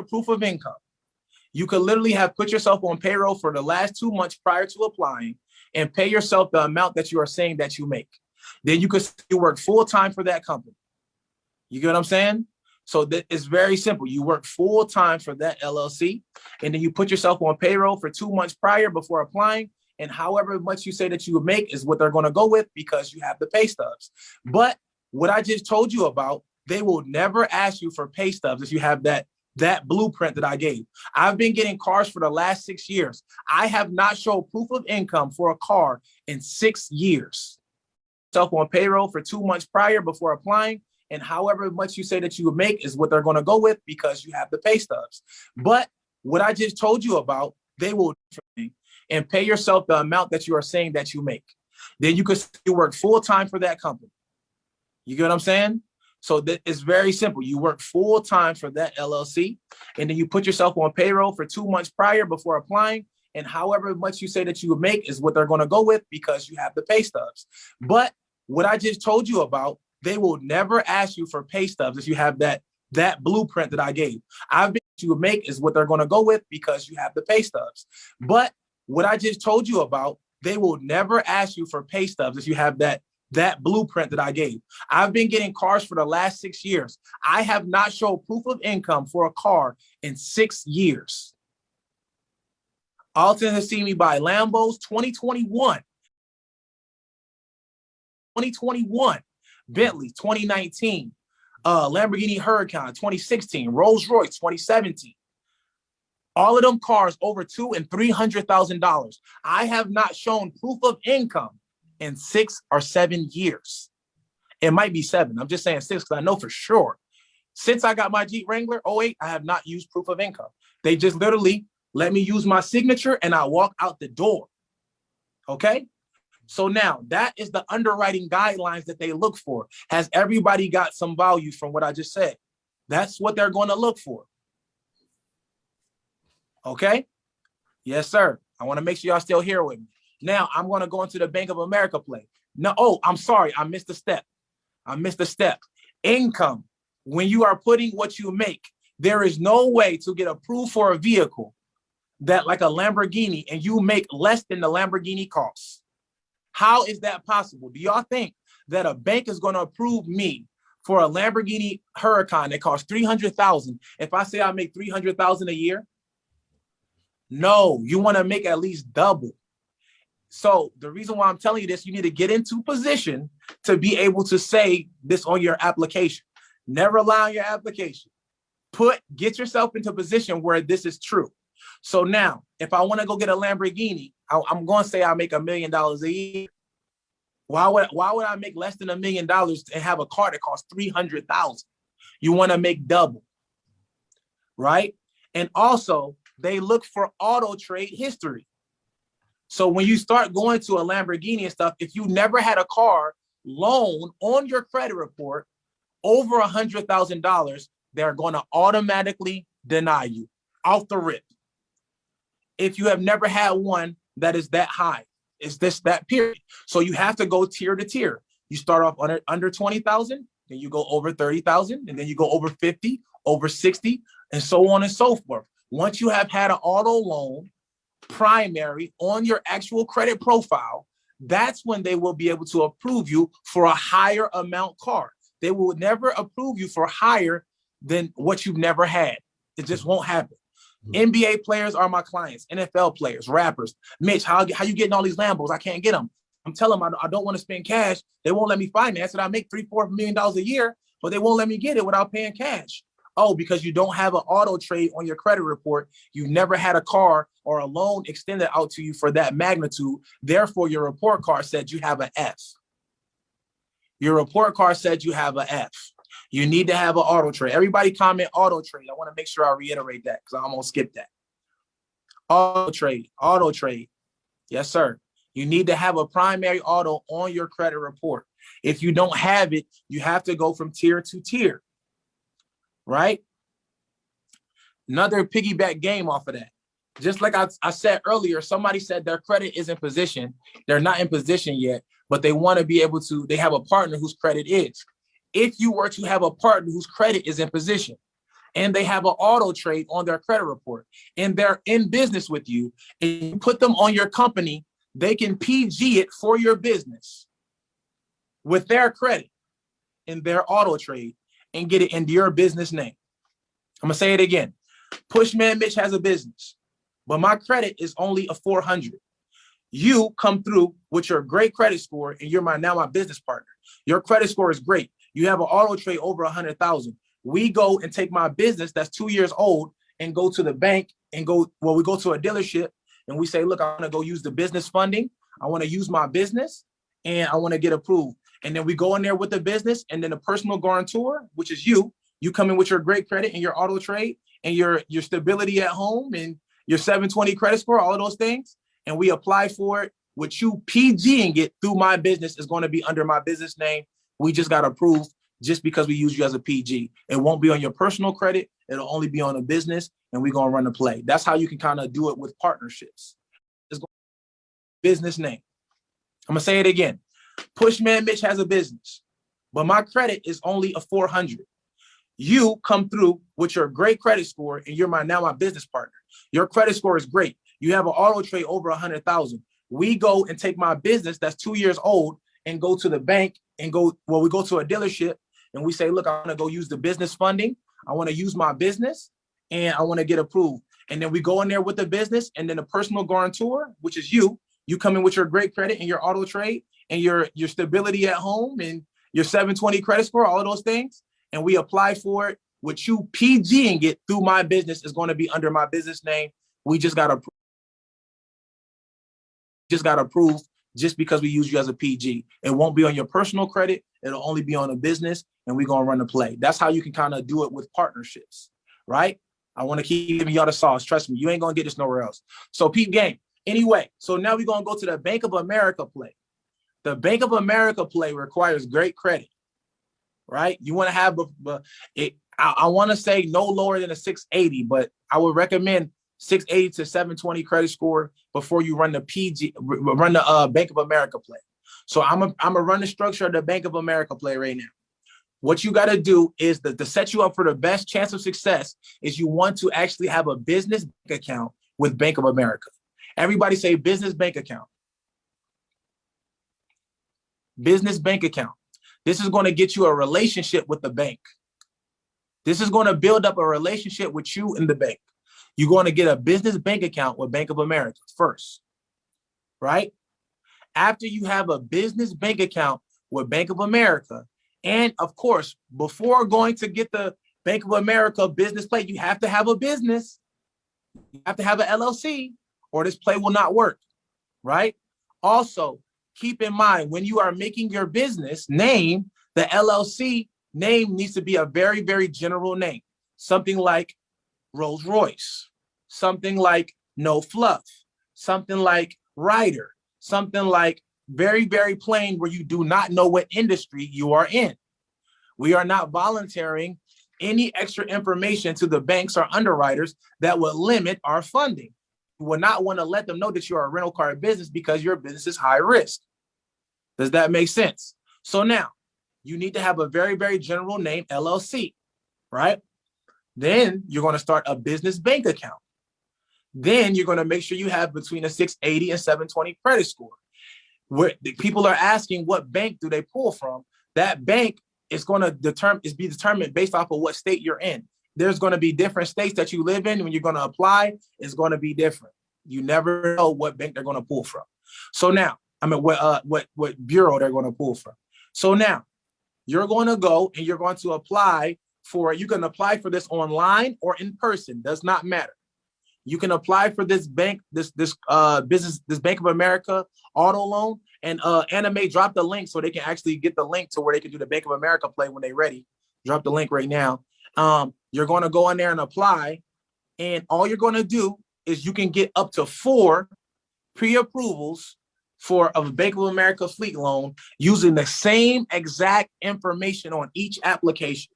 proof of income, you could literally have put yourself on payroll for the last 2 months prior to applying and pay yourself the amount that you are saying that you make. Then you work full-time for that company. You get what I'm saying? So that it's very simple. You work full-time for that LLC, and then you put yourself on payroll for 2 months prior before applying. And however much you say that you would make is what they're going to go with because you have the pay stubs. But what I just told you about, they will never ask you for pay stubs if you have that blueprint that I gave. I've been getting cars for the last 6 years. I have not shown proof of income for a car in 6 years. Self on payroll for 2 months prior before applying, and however much you say that you would make is what they're going to go with because you have the pay stubs. But what I just told you about, they will and pay yourself the amount that you are saying that you make. Then you work full-time for that company. You get what I'm saying? So that it's very simple. You work full-time for that LLC, and then you put yourself on payroll for 2 months prior before applying, and however much you say that you would make is what they're going to go with because you have the pay stubs. But what I just told you about, they will never ask you for pay stubs if you have that blueprint that I gave. You would make is what they're going to go with because you have the pay stubs. But what I just told you about, they will never ask you for pay stubs if you have that blueprint that I gave. I've been getting cars for the last 6 years. I have not shown proof of income for a car in 6 years. Alton has seen me buy Lambos 2021, Bentley 2019, Lamborghini Huracan 2016, Rolls Royce 2017. All of them cars over $200,000 and $300,000. I have not shown proof of income in 6 or 7 years. It might be 7. I'm just saying 6 because I know for sure. Since I got my Jeep Wrangler 08, I have not used proof of income. They just literally let me use my signature and I walk out the door. Okay? So now that is the underwriting guidelines that they look for. Has everybody got some value from what I just said? That's what they're going to look for. Okay? Yes, sir. I want to make sure y'all still here with me. Now I'm going to go into the Bank of America play. No, I'm sorry. I missed a step. Income. When you are putting what you make, there is no way to get approved for a vehicle that like a Lamborghini and you make less than the Lamborghini costs. How is that possible? Do y'all think that a bank is going to approve me for a Lamborghini Huracan that costs $300,000 if I say I make $300,000 a year? No, you want to make at least double. So the reason why I'm telling you this, you need to get into position to be able to say this on your application. Never lie on your application. Get yourself into position where this is true. So now, if I want to go get a Lamborghini, I'm going to say I make $1 million a year. Why would I make less than $1 million and have a car that costs $300,000? You want to make double, right? And also, they look for auto trade history. So when you start going to a Lamborghini and stuff, if you never had a car loan on your credit report over $100,000, they're going to automatically deny you off the rip. If you have never had one that is that high, it's that period. So you have to go tier to tier. You start off under 20,000, then you go over 30,000, and then you go over 50, over 60, and so on and so forth. Once you have had an auto loan primary on your actual credit profile, that's when they will be able to approve you for a higher amount car. They will never approve you for higher than what you've never had. It just won't happen. NBA players are my clients, NFL players, rappers. Mitch, how you getting all these Lambos? I can't get them. I'm telling them I don't want to spend cash. They won't let me finance it. I make $3-4 million a year, but they won't let me get it without paying cash. Oh, because you don't have an auto trade on your credit report. You've never had a car or a loan extended out to you for that magnitude. Therefore, your report card said you have an F. Your report card said you have an F. You need to have an auto trade. Everybody comment auto trade. I want to make sure I reiterate that because I'm going to skip that. Auto trade. Yes, sir. You need to have a primary auto on your credit report. If you don't have it, you have to go from tier to tier, right? Another piggyback game off of that. Just like I said earlier, somebody said their credit is in position. They're not in position yet, but they want to be able to, they have a partner whose credit is. If you were to have a partner whose credit is in position, and they have an auto trade on their credit report, and they're in business with you, and you put them on your company, they can PG it for your business with their credit in their auto trade and get it into your business name. I'm gonna say it again. PushmanMitch has a business, but my credit is only a 400. You come through with your great credit score, and you're now my business partner. Your credit score is great. You have an auto trade over 100,000. We go and take my business that's 2 years old and go to the bank and we go to a dealership and we say, look, I want to go use the business funding. I want to use my business and I want to get approved. And then we go in there with the business, and then the personal guarantor, which is you come in with your great credit and your auto trade and your stability at home and your 720 credit score, all of those things. And we apply for it. With you PGing it through my business is going to be under my business name. We just got approved just because we use you as a PG. It won't be on your personal credit. It'll only be on a business, and we're going to run the play. That's how you can kind of do it with partnerships. It's business name. I'm going to say it again. PushmanMitch has a business, but my credit is only a 400. You come through with your great credit score, and you're now my business partner. Your credit score is great. You have an auto trade over 100,000. We go and take my business that's 2 years old and go to the bank and we go to a dealership and we say, look, I want to go use the business funding. I want to use my business and I want to get approved. And then we go in there with the business, and then the personal guarantor, which is you come in with your great credit and your auto trade and your stability at home and your 720 credit score, all of those things. And we apply for it. With you PGing it through my business is going to be under my business name. We just got approved just because we use you as a PG. It won't be on your personal credit. It'll only be on a business, and we're going to run the play. That's how you can kind of do it with partnerships, right? I want to keep giving y'all the sauce. Trust me, you ain't going to get this nowhere else. So peep game. Anyway, so now we're going to go to the Bank of America play. The Bank of America play requires great credit, right? You want to have I want to say no lower than a 680, but I would recommend 680 to 720 credit score before you run the Bank of America play. So I'm gonna run the structure of the Bank of America play right now. What you got to do is to set you up for the best chance of success is you want to actually have a business bank account with Bank of America. Everybody say business bank account. Business bank account. This is going to get you a relationship with the bank. This is going to build up a relationship with you and the bank. You're going to get a business bank account with Bank of America first, right? After you have a business bank account with Bank of America, and of course, before going to get the Bank of America business play, you have to have a business. You have to have an LLC or this play will not work, right? Also, keep in mind when you are making your business name, the LLC name needs to be a very, very general name. Something like Rolls Royce, something like No Fluff, something like Ryder, something like very, very plain where you do not know what industry you are in. We are not volunteering any extra information to the banks or underwriters that would limit our funding. We would not want to let them know that you are a rental car business because your business is high risk. Does that make sense? So now you need to have a very, very general name, LLC, right? Then you're going to start a business bank account. Then you're going to make sure you have between a 680 and 720 credit score. Where people are asking what bank do they pull from? That bank is going to be determined based off of what state you're in. There's going to be different states that you live in. When you're going to apply, it's going to be different. You never know what bank they're going to pull from. So now, what bureau they're going to pull from. So now you're going to go and you're going to apply for, you can apply for this online or in person, does not matter. You can apply for this bank, this Bank of America auto loan, and Anime drop the link so they can actually get the link to where they can do the Bank of America play when they're ready. Drop the link right now. You're going to go in there and apply, and all you're going to do is you can get up to 4 pre-approvals for a Bank of America fleet loan using the same exact information on each application.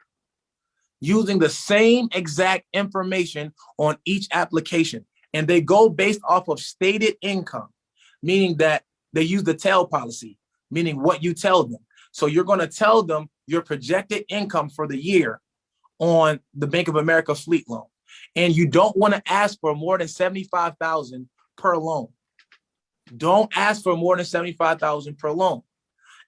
Using the same exact information on each application. And they go based off of stated income, meaning that they use the tell policy, meaning what you tell them. So you're going to tell them your projected income for the year on the Bank of America fleet loan. And you don't want to ask for more than $75,000 per loan. Don't ask for more than $75,000 per loan.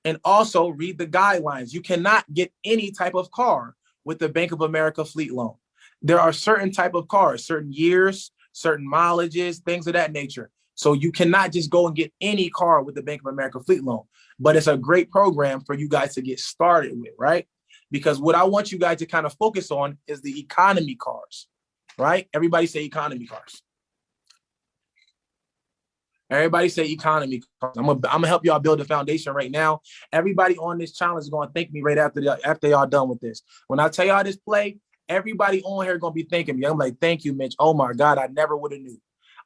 And also read the guidelines. You cannot get any type of car with the Bank of America fleet loan. There are certain type of cars, certain years, certain mileages, things of that nature. So you cannot just go and get any car with the Bank of America fleet loan. But it's a great program for you guys to get started with, right? Because what I want you guys to kind of focus on is the economy cars, right? Everybody say economy cars. Everybody say economy cars. I'm gonna help y'all build a foundation right now. Everybody on this channel is gonna thank me right after y'all done with this. When I tell y'all this play, everybody on here gonna be thanking me. I'm like, thank you, Mitch. Oh my God, I never would have knew.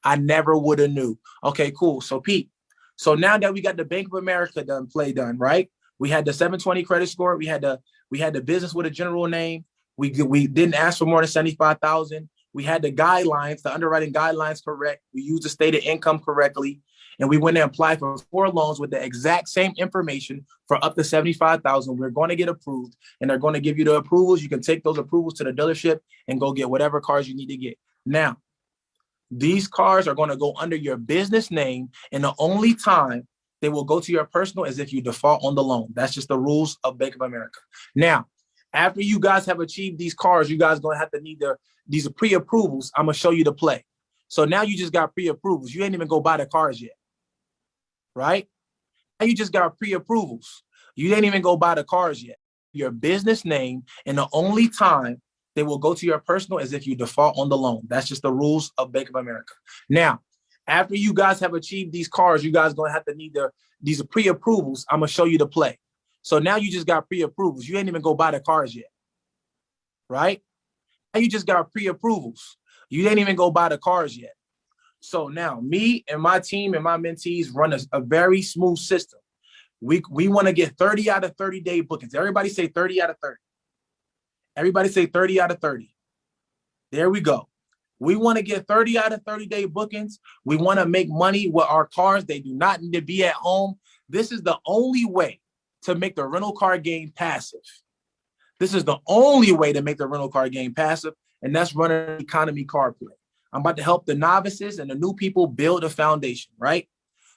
I never would have knew. Okay, cool. So Pete, so now that we got the Bank of America done, right? We had the 720 credit score. We had the business with a general name. We didn't ask for more than 75,000. We had the guidelines, the underwriting guidelines correct. We used the stated income correctly. And we went and applied for 4 loans with the exact same information for up to 75,000. We're going to get approved, and they're going to give you the approvals. You can take those approvals to the dealership and go get whatever cars you need to get. Now, these cars are going to go under your business name, and the only time they will go to your personal is if you default on the loan. That's just the rules of Bank of America. Now, after you guys have achieved these cars, you guys going to have to need these pre-approvals. I'm going to show you the play. So now you just got pre-approvals. You ain't even go buy the cars yet, right? Now you just got pre-approvals. You ain't even go buy the cars yet. Your business name, and the only time they will go to your personal is if you default on the loan. That's just the rules of Bank of America. Now, after you guys have achieved these cars, you guys going to have to need these pre-approvals. I'm going to show you the play. So now you just got pre-approvals. You ain't even go buy the cars yet, right? Now you just got pre-approvals. You ain't even go buy the cars yet. So now me and my team and my mentees run a very smooth system. We want to get 30 out of 30 day bookings. Everybody say 30 out of 30. Everybody say 30 out of 30. There we go. We want to get 30 out of 30 day bookings. We want to make money with our cars. They do not need to be at home. This is the only way to make the rental car game passive. This is the only way to make the rental car game passive, and that's running an economy car play. I'm about to help the novices and the new people build a foundation, right?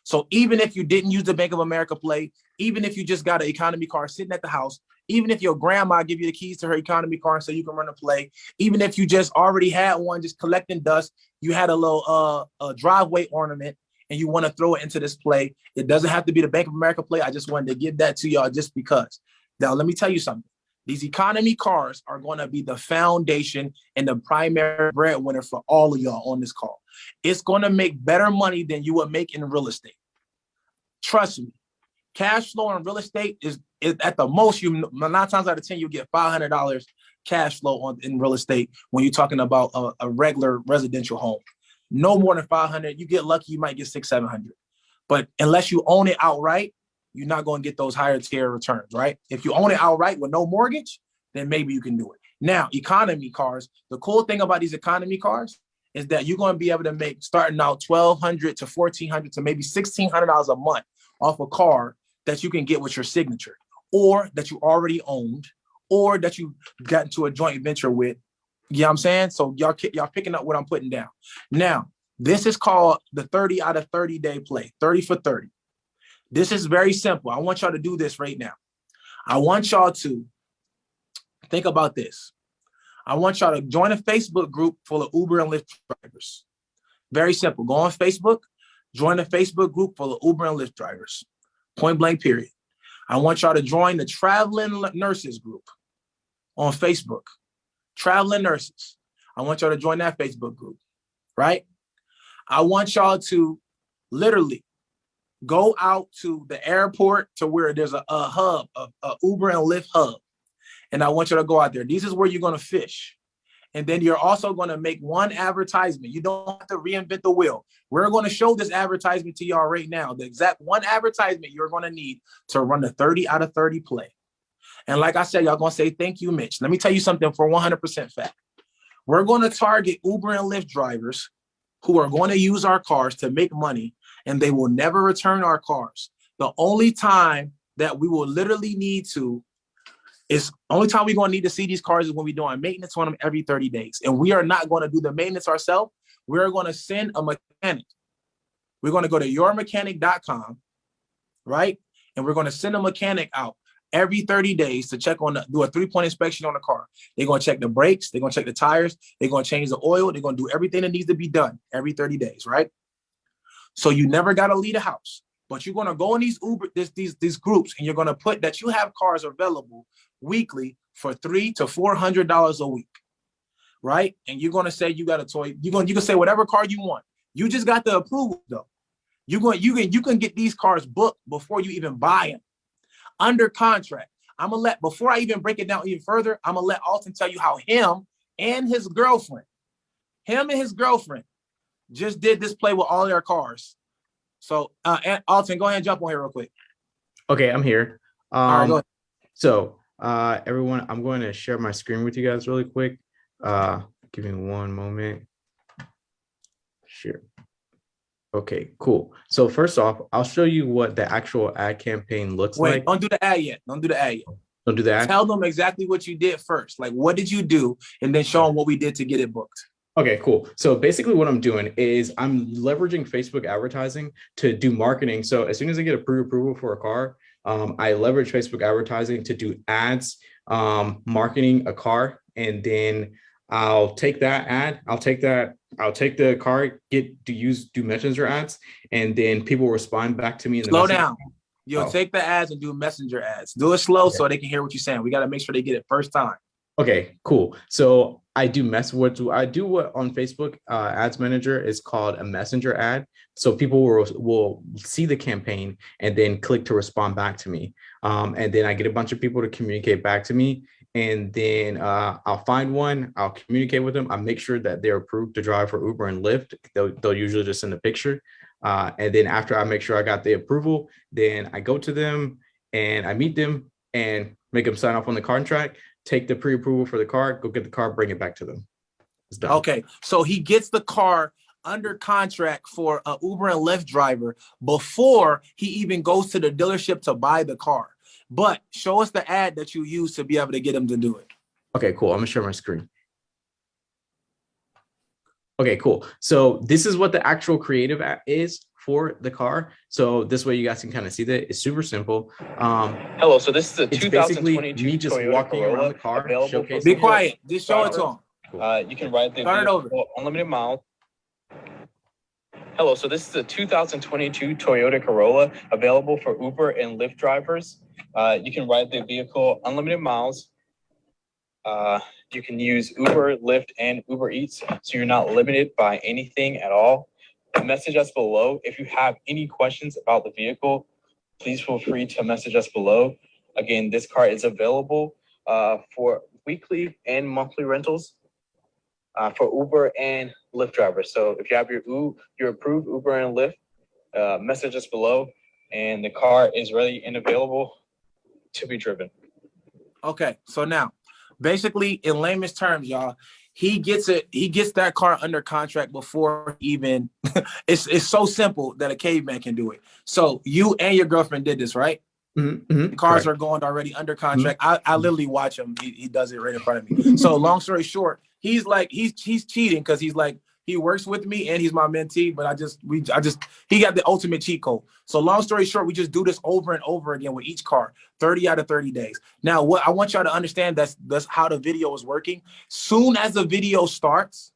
So even if you didn't use the Bank of America play, even if you just got an economy car sitting at the house, even if your grandma give you the keys to her economy car so you can run a play, even if you just already had one just collecting dust, you had a little driveway ornament and you want to throw it into this play, it doesn't have to be the Bank of America play. I just wanted to give that to y'all just because. Now, let me tell you something. These economy cars are going to be the foundation and the primary breadwinner for all of y'all on this call. It's going to make better money than you would make in real estate. Trust me. Cash flow in real estate is at the most, 9 times out of 10, you get $500 cash flow in real estate when you're talking about a regular residential home. No more than 500. You get lucky, you might get 600, 700. But unless you own it outright, you're not going to get those higher tier returns, right? If you own it outright with no mortgage, then maybe you can do it. Now, economy cars, the cool thing about these economy cars is that you're going to be able to make starting out $1,200 to $1,400 to maybe $1,600 a month off a car that you can get with your signature, or that you already owned, or that you got into a joint venture with. You know what I'm saying? So y'all picking up what I'm putting down. Now, this is called the 30 out of 30 day play, 30 for 30. This is very simple. I want y'all to do this right now. I want y'all to think about this. I want y'all to join a Facebook group full of Uber and Lyft drivers. Very simple. Go on Facebook, join a Facebook group full of Uber and Lyft drivers. Point blank, period. I want y'all to join the traveling nurses group on Facebook. Traveling nurses. I want y'all to join that Facebook group, right? I want y'all to literally go out to the airport to where there's a hub, a Uber and Lyft hub. And I want you to go out there. This is where you're going to fish. And then you're also going to make one advertisement. You don't have to reinvent the wheel. We're going to show this advertisement to y'all right now. The exact one advertisement you're going to need to run the 30 out of 30 play. And like I said, y'all going to say, thank you, Mitch. Let me tell you something for 100% fact. We're going to target Uber and Lyft drivers who are going to use our cars to make money, and they will never return our cars. The only time that we will literally need to It's only time we're going to need to see these cars is when we're doing maintenance on them every 30 days. And we are not going to do the maintenance ourselves. We're going to send a mechanic. We're going to go to yourmechanic.com, right? And we're going to send a mechanic out every 30 days to check on do a 3-point inspection on the car. They're going to check the brakes. They're going to check the tires. They're going to change the oil. They're going to do everything that needs to be done every 30 days, right? So you never got to leave the house, but you're going to go in these these groups, and you're going to put that you have cars available weekly for $300 to $400 a week, right? And you're going to say you got a toy. You can say whatever car you want. You just got the approval though. You can get these cars booked before you even buy them. Under contract. Before I even break it down even further, I'm gonna let Alton tell you how him and his girlfriend just did this play with all their cars. So Alton, go ahead and jump on here real quick. Okay, I'm here. All right, go ahead. So everyone, I'm going to share my screen with you guys really quick. Give me one moment. Share. Okay, cool. So first off, I'll show you what the actual ad campaign looks like. Wait, don't do the ad yet. Don't do the ad yet. Don't do that. Tell them exactly what you did first. Like, what did you do? And then show them what we did to get it booked. Okay, cool. So basically what I'm doing is I'm leveraging Facebook advertising to do marketing. So as soon as I get a pre-approval for a car, I leverage Facebook advertising to do ads, marketing a car, and then I'll take that ad, I'll take the car, do messenger ads, and then people respond back to me in the Slow down. You'll take the ads and do messenger ads. Do it slow so they can hear what you're saying. We got to make sure they get it first time. Okay, cool. So I do what on Facebook Ads Manager is called a messenger ad. So people will see the campaign and then click to respond back to me. And then I get a bunch of people to communicate back to me. And then I'll find one, I'll communicate with them. I make sure that they're approved to drive for Uber and Lyft. They'll usually just send a picture. And then after I make sure I got the approval, then I go to them and I meet them and make them sign off on the contract, take the pre-approval for the car, go get the car, bring it back to them. It's done. Okay, so he gets the car under contract for an Uber and Lyft driver before he even goes to the dealership to buy the car. But show us the ad that you use to be able to get him to do it. Okay, cool. I'm gonna share my screen. Okay, cool. So this is what the actual creative is for the car. So this way you guys can kind of see that. It's super simple. Hello, so this is a 2022 me just Toyota walking Corolla around the car, showcasing. Be quiet. Just show it to him. Cool. You can ride the Start it over. unlimited miles. Hello, so this is a 2022 Toyota Corolla available for Uber and Lyft drivers. You can ride the vehicle unlimited miles. You can use Uber, Lyft, and Uber Eats, so you're not limited by anything at all. Message us below. If you have any questions about the vehicle, please feel free to message us below. Again, this car is available for weekly and monthly rentals for Uber and Lyft drivers. So if you have your approved Uber and Lyft, message us below, and the car is ready and available to be driven. Okay, so now, basically, in layman's terms, y'all, he gets that car under contract before even it's so simple that a caveman can do it. So you and your girlfriend did this, right? Mm-hmm. The cars are going already under contract. Mm-hmm. I literally watch him. He does it right in front of me. So long story short, he's cheating because he's like, he works with me and he's my mentee, but he got the ultimate cheat code. So long story short, we just do this over and over again with each car, 30 out of 30 days. Now, what I want y'all to understand, that's how the video is working. Soon as the video starts,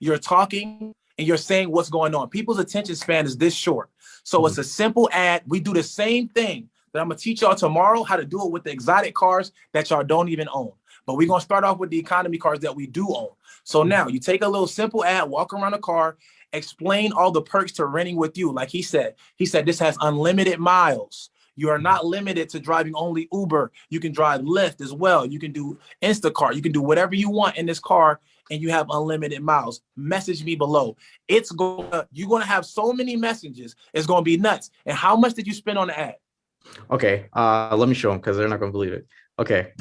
you're talking and you're saying what's going on. People's attention span is this short. So It's a simple ad. We do the same thing that I'm gonna teach y'all tomorrow, how to do it with the exotic cars that y'all don't even own. But we're gonna start off with the economy cars that we do own. So now you take a little simple ad, walk around the car, explain all the perks to renting with you. Like he said this has unlimited miles. You are not limited to driving only Uber. You can drive Lyft as well. You can do Instacart. You can do whatever you want in this car, and you have unlimited miles. Message me below. You're gonna have so many messages. It's gonna be nuts. And how much did you spend on the ad? Okay, let me show them because they're not gonna believe it. Okay,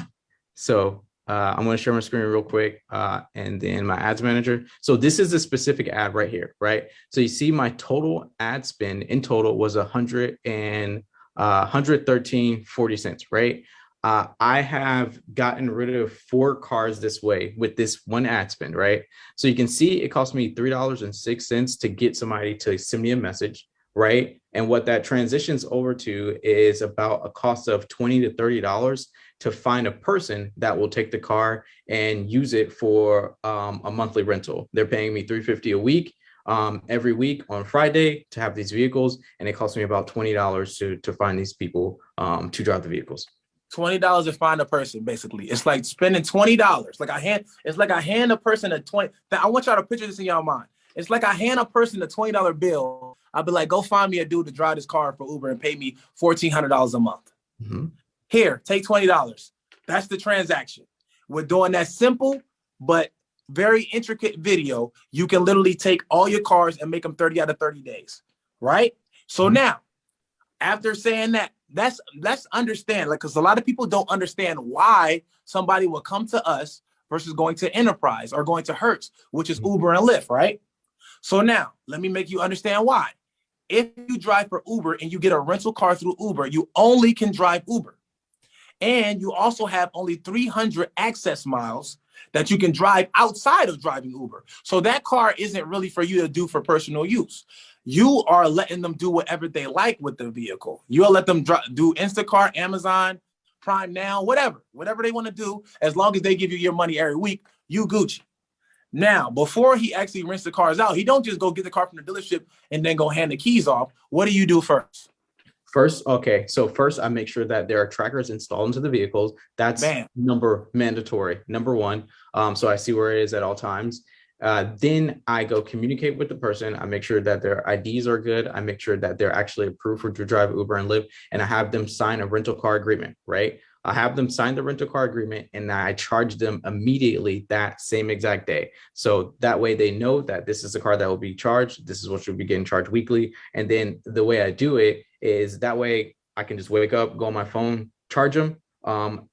so I'm going to share my screen real quick and then my ads manager. So this is a specific ad right here, right? So you see my total ad spend in total was 113.40 cents, right? I have gotten rid of 4 cars this way with this one ad spend, right? So you can see it cost me $3.06 to get somebody to send me a message, right? And what that transitions over to is about a cost of $20 to $30 to find a person that will take the car and use it for a monthly rental. They're paying me $350 a week. Every week on Friday to have these vehicles, and it costs me about $20 to find these people to drive the vehicles. $20 to find a person, basically. It's like spending $20. It's like I hand a person a 20. I want y'all to picture this in your mind. It's like I hand a person a $20 bill. I'll be like, go find me a dude to drive this car for Uber and pay me $1,400 a month. Mm-hmm. Here, take $20. That's the transaction. We're doing that simple, but very intricate video. You can literally take all your cars and make them 30 out of 30 days, right? So now, after saying that, let's understand, like, because a lot of people don't understand why somebody will come to us versus going to Enterprise or going to Hertz, which is Uber and Lyft, right? So now, let me make you understand why. If you drive for Uber and you get a rental car through Uber, you only can drive Uber. And you also have only 300 access miles that you can drive outside of driving Uber. So that car isn't really for you to do for personal use. You are letting them do whatever they like with the vehicle. You'll let them do Instacart, Amazon, Prime Now, whatever they want to do. As long as they give you your money every week, you Gucci. Now, before he actually rents the cars out, he don't just go get the car from the dealership and then go hand the keys off. What do you do first? First, I make sure that there are trackers installed into the vehicles. That's mandatory. Number one. So I see where it is at all times. Then I go communicate with the person. I make sure that their IDs are good. I make sure that they're actually approved to drive Uber and Lyft, and I have them sign a rental car agreement, right? I have them sign the rental car agreement and I charge them immediately that same exact day. So that way they know that this is the car that will be charged. This is what should be getting charged weekly. And then the way I do it is that way I can just wake up, go on my phone, charge them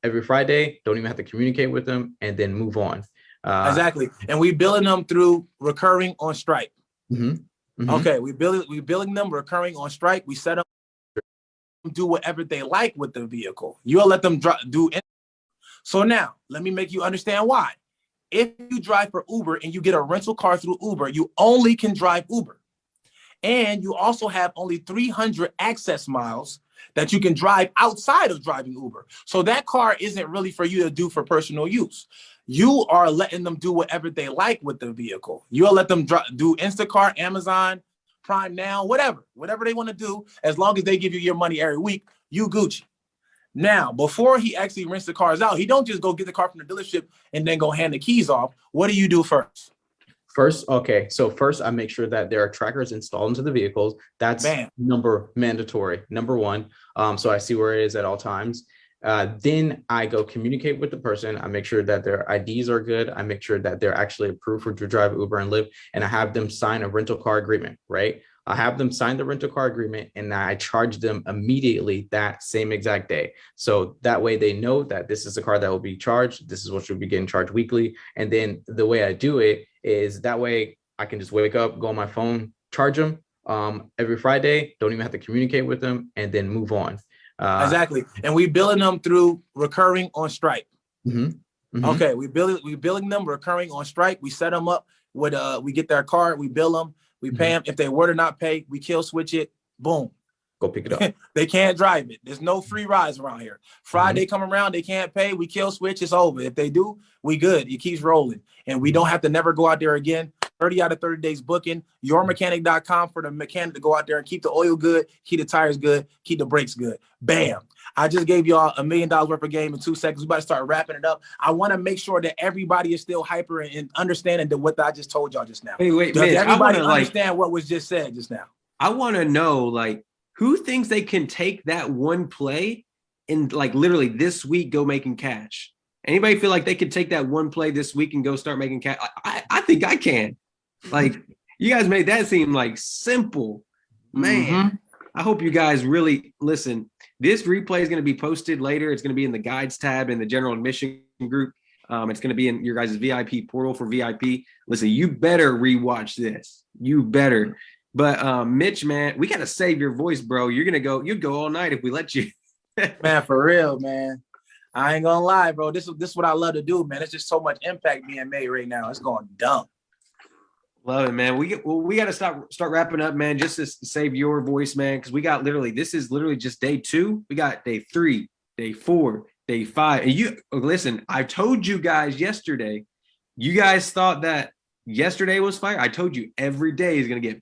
every Friday, don't even have to communicate with them, and then move on. Exactly. And we billing them through recurring on Stripe. Mm-hmm. Mm-hmm. Okay, we billing them recurring on Stripe. We set up do whatever they like with the vehicle. You'll let them do. So now, let me make you understand why. If you drive for Uber and you get a rental car through Uber, you only can drive Uber. And you also have only 300 access miles that you can drive outside of driving Uber. So that car isn't really for you to do for personal use. You are letting them do whatever they like with the vehicle. You'll let them do Instacart, Amazon, Prime Now, whatever they want to do. As long as they give you your money every week, you Gucci. Now, before he actually rents the cars out, he don't just go get the car from the dealership and then go hand the keys off. What do you do first? First, I make sure that there are trackers installed into the vehicles. That's mandatory. Number one. So I see where it is at all times. Then I go communicate with the person. I make sure that their IDs are good. I make sure that they're actually approved to drive Uber and Lyft, and I have them sign a rental car agreement, right? I have them sign the rental car agreement and I charge them immediately that same exact day. So that way they know that this is the car that will be charged. This is what should be getting charged weekly. And then the way I do it is that way I can just wake up, go on my phone, charge them every Friday, don't even have to communicate with them, and then move on. Exactly. And we billing them through recurring on Stripe. Mm-hmm. Mm-hmm. Okay, we billing them recurring on Stripe. We set them up with we get their card, we bill them, we pay them. If they were to not pay, we kill switch it. Boom. Go pick it up. They can't drive it. There's no free rides around here. Friday come around, they can't pay, we kill switch, it's over. If they do, we good. It keeps rolling. And we don't have to never go out there again. 30 out of 30 days booking. Yourmechanic.com for the mechanic to go out there and keep the oil good, keep the tires good, keep the brakes good. Bam. I just gave y'all $1 million worth of game in 2 seconds. We about to start wrapping it up. I want to make sure that everybody is still hyper and understanding what I just told y'all just now. Wait, Does Mitch, everybody understand what was just said just now? I want to know, like, who thinks they can take that one play and, like, literally this week go making cash? Anybody feel like they could take that one play this week and go start making cash? I think I can. Like, you guys made that seem like simple. Man, I hope you guys really listen. This replay is going to be posted later. It's going to be in the guides tab in the general admission group. It's going to be in your guys' VIP portal for VIP. Listen, you better rewatch this. You better. But Mitch, man, we got to save your voice, bro. You'd go all night if we let you. Man, for real, man. I ain't gonna lie, bro. This is what I love to do, man. It's just so much impact being made right now. It's going dumb. Love it, man. We got to start wrapping up, man. Just to save your voice, man, because we got this is literally just day 2. We got day 3, day 4, day 5. And you listen, I told you guys yesterday. You guys thought that yesterday was fire. I told you every day is gonna get